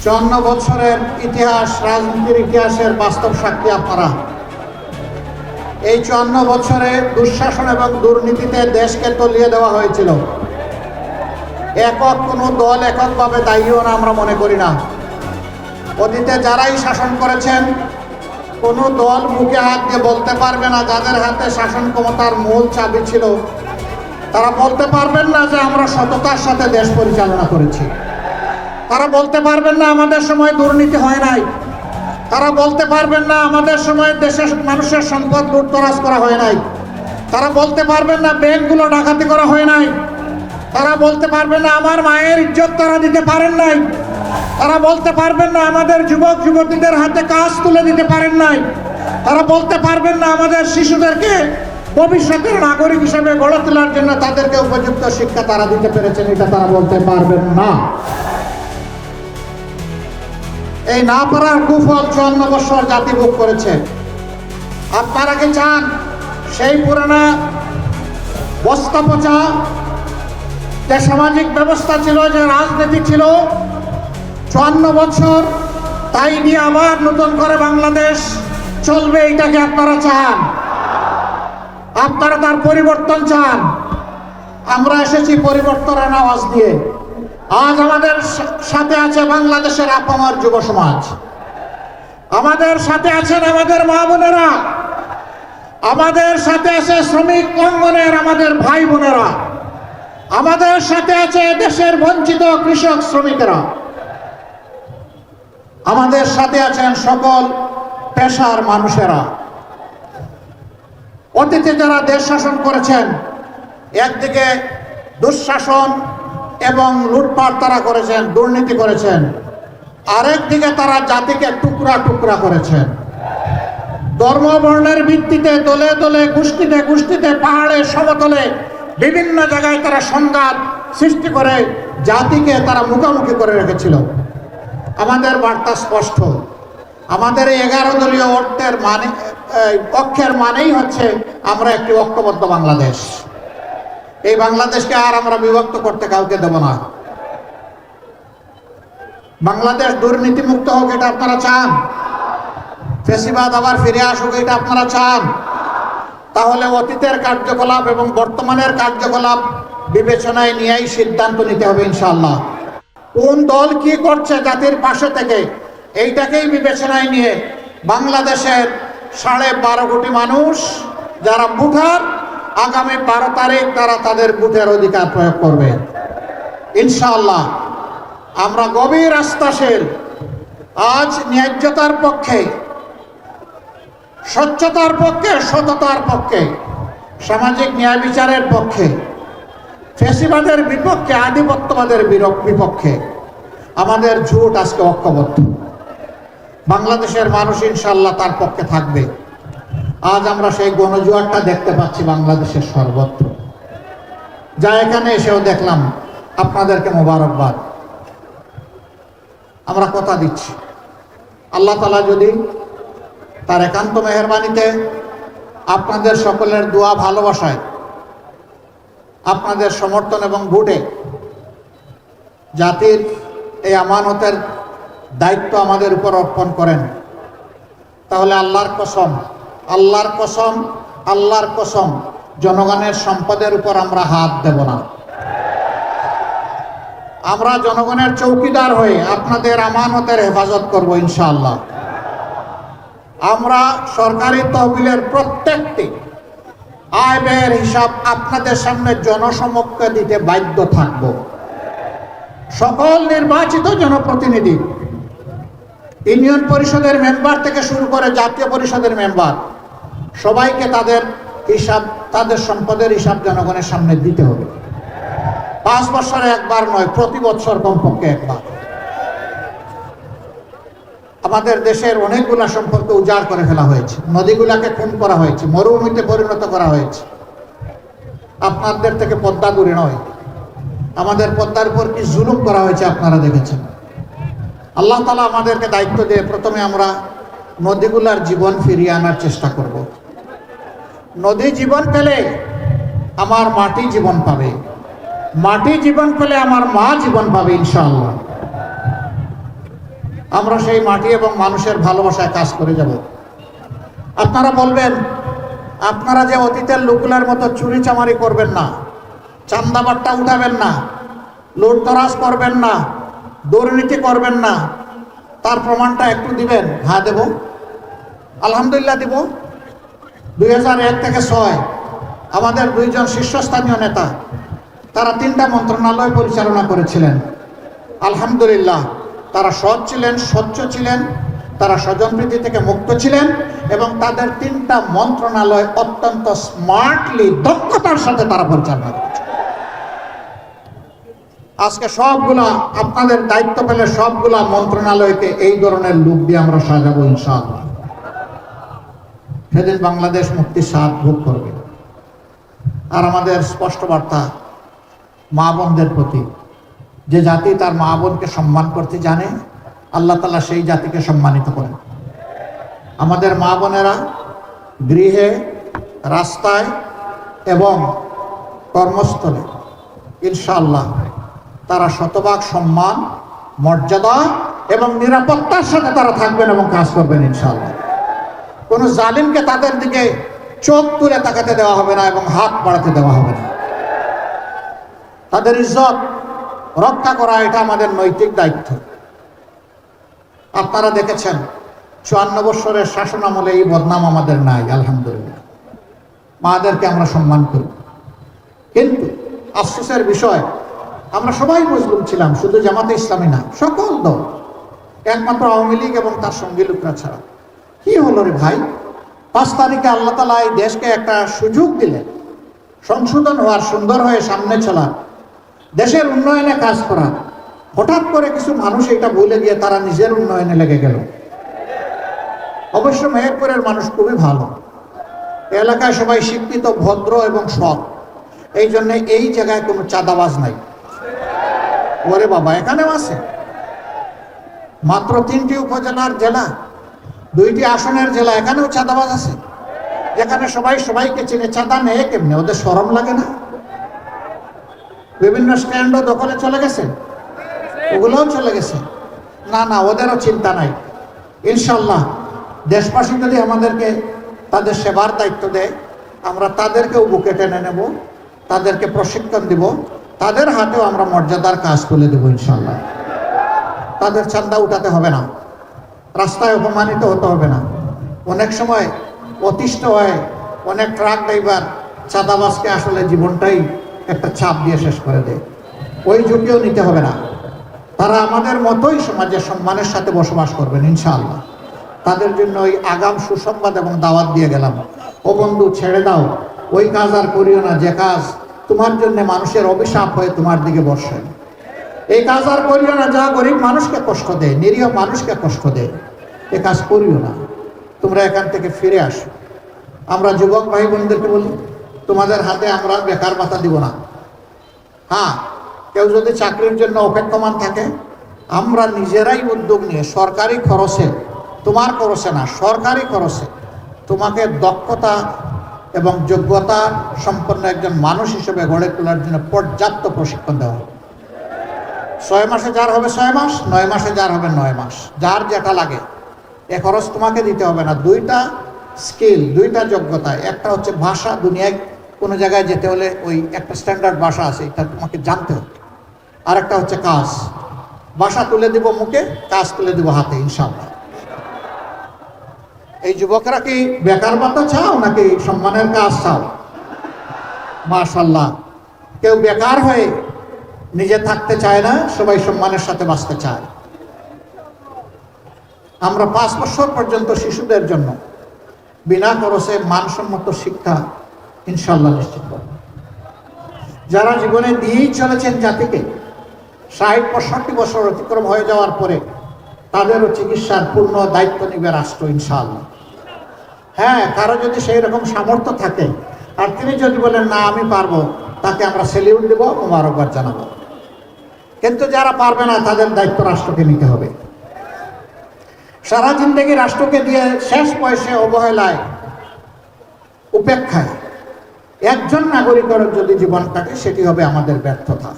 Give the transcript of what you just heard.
54 বছরের ইতিহাস, রাজনীতির ইতিহাসের বাস্তব সাক্ষী আপনারা। এই 54 বছরে দুঃশাসন এবং দুর্নীতিতে দেশকে তলিয়ে দেওয়া হয়েছিল। একক কোনো দল এককভাবে দায়ীও না আমরা মনে করি না। অতীতে যারাই শাসন করেছেন, কোনো দল মুখে হাত দিয়ে বলতে পারবে না, যাদের হাতে শাসন ক্ষমতার মূল চাবি ছিল, তারা বলতে পারবেন না যে আমরা সততার সাথে দেশ পরিচালনা করেছি। তারা বলতে পারবেন না আমাদের সময় দুর্নীতি হয় নাই। তারা বলতে পারবেন না আমাদের সময় দেশের মানুষের সম্পদ লুটতরাজ করা হয় নাই। তারা বলতে পারবেন না ব্যাংকগুলো ডাকাতি করা হয় নাই। তারা বলতে পারবেন না আমার মায়ের ইজ্জত তারা দিতে পারেন নাই। তারা বলতে পারবেন না আমাদের যুবক যুবতীদের হাতে কাজ তুলে দিতে পারেন নাই। তারা বলতে পারবেন না আমাদের শিশুদেরকে ভবিষ্যতের নাগরিক হিসেবে গড়ে তোলার জন্য তাদেরকে উপযুক্ত শিক্ষা তারা দিতে পেরেছেন, এটা তারা বলতে পারবেন না। এই না পারার কুফল 54 বছর জাতি ভোগ করেছে। আপনারা কি চান সেই পুরানা বস্তা পচা যে সামাজিক ব্যবস্থা ছিল, যে রাজনীতি ছিল 54 বছর, তাই নিয়ে আবার নতুন করে বাংলাদেশ চলবে? এটাকে আপনারা চান? আপনারা তার পরিবর্তন চান? আমরা এসেছি পরিবর্তনের আওয়াজ দিয়ে। আজ আমাদের সাথে আছে বাংলাদেশের আপামর যুব সমাজ, আমাদের সাথে আছেন আমাদের মা বোনেরা, আমাদের সাথে আছে শ্রমিক অঙ্গনের আমাদের ভাই বোনেরা, আমাদের সাথে আছে দেশের বঞ্চিত কৃষক শ্রমিকেরা, আমাদের সাথে আছেন সকল পেশার মানুষেরা। অতীতে যারা দেশ শাসন করেছেন, একদিকে দুঃশাসন এবং লুটপাট তারা করেছেন, দুর্নীতি করেছেন, আরেকদিকে তারা জাতিকে টুকরা টুকরা করেছেন। ধর্ম বর্ণের ভিত্তিতে দলে দলে, গোষ্ঠীতে গোষ্ঠীতে, পাহাড়ে সমতলে বিভিন্ন জায়গায় তারা সংঘাত সৃষ্টি করে জাতিকে তারা মুখোমুখি করে রেখেছিল। আমাদের বার্তা স্পষ্ট, আমাদের এই 11 দলীয় ঐক্যের মানে পক্ষের মানেই হচ্ছে আমরা একটি ঐক্যবদ্ধ বাংলাদেশ। এই বাংলাদেশকে আর আমরা বিভক্ত করতে কাউকে দেব না। বাংলাদেশ দুর্নীতি মুক্ত হোক, এটা আপনারা চান? ফ্যাসিবাদ আবার ফিরে আসুক, এটা আপনারা চান? তাহলে অতীতের কার্যকলাপ এবং বর্তমানের কার্যকলাপ বিবেচনায় নিয়েই সিদ্ধান্ত নিতে হবে ইনশাআল্লাহ। কোন দল কি করছে জাতির পাশে থেকে, এইটাকেই বিবেচনায় নিয়ে বাংলাদেশের 12.5 কোটি মানুষ যারা ভোটার, আগামী 12 তারিখ তারা তাদের ভোটের অধিকার প্রয়োগ করবে ইনশাআল্লাহ। আমরা গভীর আস্থাশীল। আজ ন্যায্যতার পক্ষে, স্বচ্ছতার পক্ষে, সততার পক্ষে, সামাজিক ন্যায় বিচারের পক্ষে, ফ্যাসিবাদের বিপক্ষে, আধিপত্যবাদের বিপক্ষে আমাদের জোট আজকে ঐক্যবদ্ধ। বাংলাদেশের মানুষ ইনশাআল্লাহ তার পক্ষে থাকবে। আজ আমরা সেই গণজোয়ারটা দেখতে পাচ্ছি বাংলাদেশের সর্বত্র। যা এখানে এসেও দেখলাম, আপনাদেরকে মোবারকবাদ। আমরা কথা দিচ্ছি, আল্লাহ তাআলা যদি তার একান্ত মেহেরবানিতে আপনাদের সকলের দোয়া ভালোবাসায়, আপনাদের সমর্থন এবং ভোটে জাতির এই আমানতের দায়িত্ব আমাদের উপর অর্পণ করেন, তাহলে আল্লাহর কসম, আল্লাহর কসম, আল্লাহর কসম, জনগণের সম্পদের উপর আমরা হাত দেব না। আমরা জনগণের চৌকিদার হয়ে আপনাদের আমানতের হেফাজত করব ইনশাআল্লাহ। আমরা সরকারি তহবিলের প্রত্যেকটি আয় ব্যয়ের হিসাব আপনাদের সামনে জনসমক্ষে দিতে বাধ্য থাকব। সকল নির্বাচিত জনপ্রতিনিধি, ইউনিয়ন পরিষদের মেম্বার থেকে শুরু করে জাতীয় পরিষদের মেম্বার, সবাইকে তাদের হিসাব, তাদের সম্পদের হিসাব জনগণের সামনে দিতে হবে। 5 বছরে একবার নয়, প্রতি বছর কমপক্ষে একবার। আমাদের দেশের অনেকগুলা সম্পদকে উজাড় করে ফেলা হয়েছে, নদীগুলাকে খুন করা হয়েছে, মরুভূমিতে পরিণত করা হয়েছে। আপনাদের থেকে পদ্মা দূরে নয়, আমাদের পদ্মার উপর কি জুলুম করা হয়েছে আপনারা দেখেছেন। আল্লাহ তাআলা আমাদেরকে দায়িত্ব দিয়ে প্রথমে আমরা নদীগুলার জীবন ফিরিয়ে আনার চেষ্টা করব। নদী জীবন পেলে আমার মাটি জীবন পাবে, মাটি জীবন পেলে আমার মা জীবন পাবে ইনশাআল্লাহ। আমরা সেই মাটি এবং মানুষের ভালোবাসায় কাজ করে যাব। আপনারা বলবেন, আপনারা যে অতীতের লোকগুলোর মতো চুরি চামারি করবেন না, চান্দাবাট্টা উঠাবেন না, লুটতরাজ করবেন না, দুর্নীতি করবেন না, তার প্রমাণটা একটু দিবেন। হ্যাঁ, দেব, আলহামদুলিল্লাহ দিব। 2001 থেকে 2006 আমাদের দুইজন শীর্ষস্থানীয় নেতা, তারা 3টা মন্ত্রণালয় পরিচালনা করেছিলেন। আলহামদুলিল্লাহ, তারা সৎ ছিলেন, স্বচ্ছ ছিলেন, তারা স্বজনপ্রীতি থেকে মুক্ত ছিলেন এবং তাদের 3টা মন্ত্রণালয় অত্যন্ত স্মার্টলি, দক্ষতার সাথে তারা পরিচালনা করেছে। আজকে সবগুলা আপনাদের দায়িত্ব পেলে সবগুলা মন্ত্রণালয়কে এই ধরনের লোক দিয়ে আমরা সাজাবো ইনশাআল্লাহ। সেদিন বাংলাদেশ মুক্তির স্বাদ ভোগ করবে। আর আমাদের স্পষ্ট বার্তা মা বোনদের প্রতি, যে জাতি তার মা বোনকে সম্মান করতে জানে, আল্লাহ তাআলা সেই জাতিকে সম্মানিত করেন। আমাদের মা বোনেরা গৃহে, রাস্তায় এবং কর্মস্থলে ইনশাআল্লাহ তারা শতভাগ সম্মান, মর্যাদা এবং নিরাপত্তার সাথে তারা থাকবেন এবং কাজ করবেন ইনশাআল্লাহ। কোনো জালিমকে তাদের দিকে চোখ তুলে তাকাতে দেওয়া হবে না এবং হাত বাড়াতে দেওয়া হবে না। তাদের ইজ্জত রক্ষা করা এটা আমাদের নৈতিক দায়িত্ব। আপনারা দেখেছেন 54 বছরের শাসন আমলে এই বদনাম আমাদের নাই, আলহামদুলিল্লাহ। মাদেরকে আমরা সম্মান করি, কিন্তু আফসোসের বিষয় আমরা সবাই মজলুম ছিলাম, শুধু জামাতে ইসলামী না, সকল দল, একমাত্র আওয়ামী লীগ এবং তার সঙ্গী লোকরা ছাড়া। কি হলো রে ভাই? 5 তারিখে আল্লাহ তাআলা এই দেশকে একটা সুযোগ দিলেন সংশোধন হওয়ার, সুন্দর হয়ে সামনে চলার, দেশের উন্নয়নে কাজ করার। হঠাৎ করে কিছু মানুষ এটা ভুলে গিয়ে তারা নিজের উন্নয়নে লেগে গেল। অবশ্য মেহেরপুরের মানুষ খুবই ভালো, এলাকায় সবাই শিক্ষিত, ভদ্র এবং সৎ, এই জন্য এই জায়গায় কোনো চাঁদাবাজ নাই। ওরে বাবা, এখানেও আছে। মাত্র 3টি উপজেলার জেলা, 2টি আসনের জেলা, এখানেও চাঁদাবাজ আছে, যেখানে সবাই সবাইকে চিনে। চাঁদা নেয় কেমনে? ওদের শরম লাগে না? বিভিন্ন স্ট্যান্ডও দখলে চলে গেছে, ওগুলোও চলে গেছে। না না, ওদেরও চিন্তা নাই। ইনশাল্লাহ দেশবাসী যদি আমাদেরকে তাদের সেবার দায়িত্ব দেয়, আমরা তাদেরকেও বুকে টেনে নেব, তাদেরকে প্রশিক্ষণ দিব, তাদের হাতেও আমরা মর্যাদার কাজ তুলে দেবো ইনশাল্লাহ। তাদের চাঁদা উঠাতে হবে না, রাস্তায় অপমানিত হতে হবে না। অনেক সময় অতিষ্ঠ হয় অনেক ট্রাক ড্রাইভার চাঁদাবাজকে আসলে জীবনটাই একটা চাপ দিয়ে শেষ করে দেয়। ওই ঝুঁকিও নিতে হবে না। তারা আমাদের মতোই সমাজে সম্মানের সাথে বসবাস করবেন ইনশাআল্লাহ। তাদের জন্য ওই আগাম সুসংবাদ এবং দাওয়াত দিয়ে গেলাম। ও বন্ধু, ছেড়ে দাও, ওই কাজ আর করিও না যে কাজ তোমার জন্য মানুষের অভিশাপ হয়ে তোমার দিকে বর্ষে। এই কাজ আর করিও না যা গরিব মানুষকে কষ্ট দেয়, নিরীহ মানুষকে কষ্ট দেয়। এ কাজ করিও না, তোমরা এখান থেকে ফিরে আসো। আমরা যুবক ভাই বোনদেরকে বলি, তোমাদের হাতে আমরা বেকার ভাতা দিব না। হ্যাঁ, কেউ যদি চাকরির জন্য অপেক্ষমান থাকে, আমরা নিজেরাই উদ্যোগ নিয়ে সরকারি খরচে, তোমার খরচে না, সরকারি খরচে তোমাকে দক্ষতা এবং যোগ্যতা সম্পন্ন একজন মানুষ হিসেবে গড়ে তোলার জন্য পর্যাপ্ত প্রশিক্ষণ দেওয়া হবে। 6 মাসে যার হবে 6 মাস, 9 মাসে যার হবে 9 মাস, যার যেটা লাগে। এ খরচ তোমাকে দিতে হবে না। 2টা স্কিল, 2টা যোগ্যতা। একটা হচ্ছে ভাষা, দুনিয়ায় কোনো জায়গায় যেতে হলে ওই একটা স্ট্যান্ডার্ড ভাষা আছে, এটা তোমাকে জানতে হবে। আর একটা হচ্ছে কাজ, ভাষা তুলে দিব মুখে, কাজ তুলে দিব হাতে ইনশাআল্লাহ। এই যুবকরা কি বেকার ভাতা চাও নাকি সম্মানের কাজ চাও? মাশাআল্লাহ, কেউ বেকার হয়ে নিজে থাকতে চায় না, সবাই সম্মানের সাথে বাঁচতে চায়। আমরা 5 বছর পর্যন্ত শিশুদের জন্য বিনা খরচে মানসম্মত শিক্ষা ইনশাআল্লাহ নিশ্চিত করব। যারা জীবনে দিয়েই চলেছেন জাতিকে, 60-65 বছর অতিক্রম হয়ে যাওয়ার পরে তাদেরও চিকিৎসার পূর্ণ দায়িত্ব নেবে রাষ্ট্র ইনশাআল্লাহ। হ্যাঁ, কারো যদি সেই রকম সামর্থ্য থাকে আর তিনি যদি বলেন না আমি পারবো, তাকে আমরা সেলিউট দেব, মোবারকবাদ জানাবো। কিন্তু যারা পারবে না, তাদের দায়িত্ব রাষ্ট্রকে নিতে হবে। সারা জিন্দেগি রাষ্ট্রকে দিয়ে শেষ বয়সে অবহেলায়, উপেক্ষায় একজন নাগরিকের যদি জীবন কাটে, সেটি হবে আমাদের ব্যর্থতা।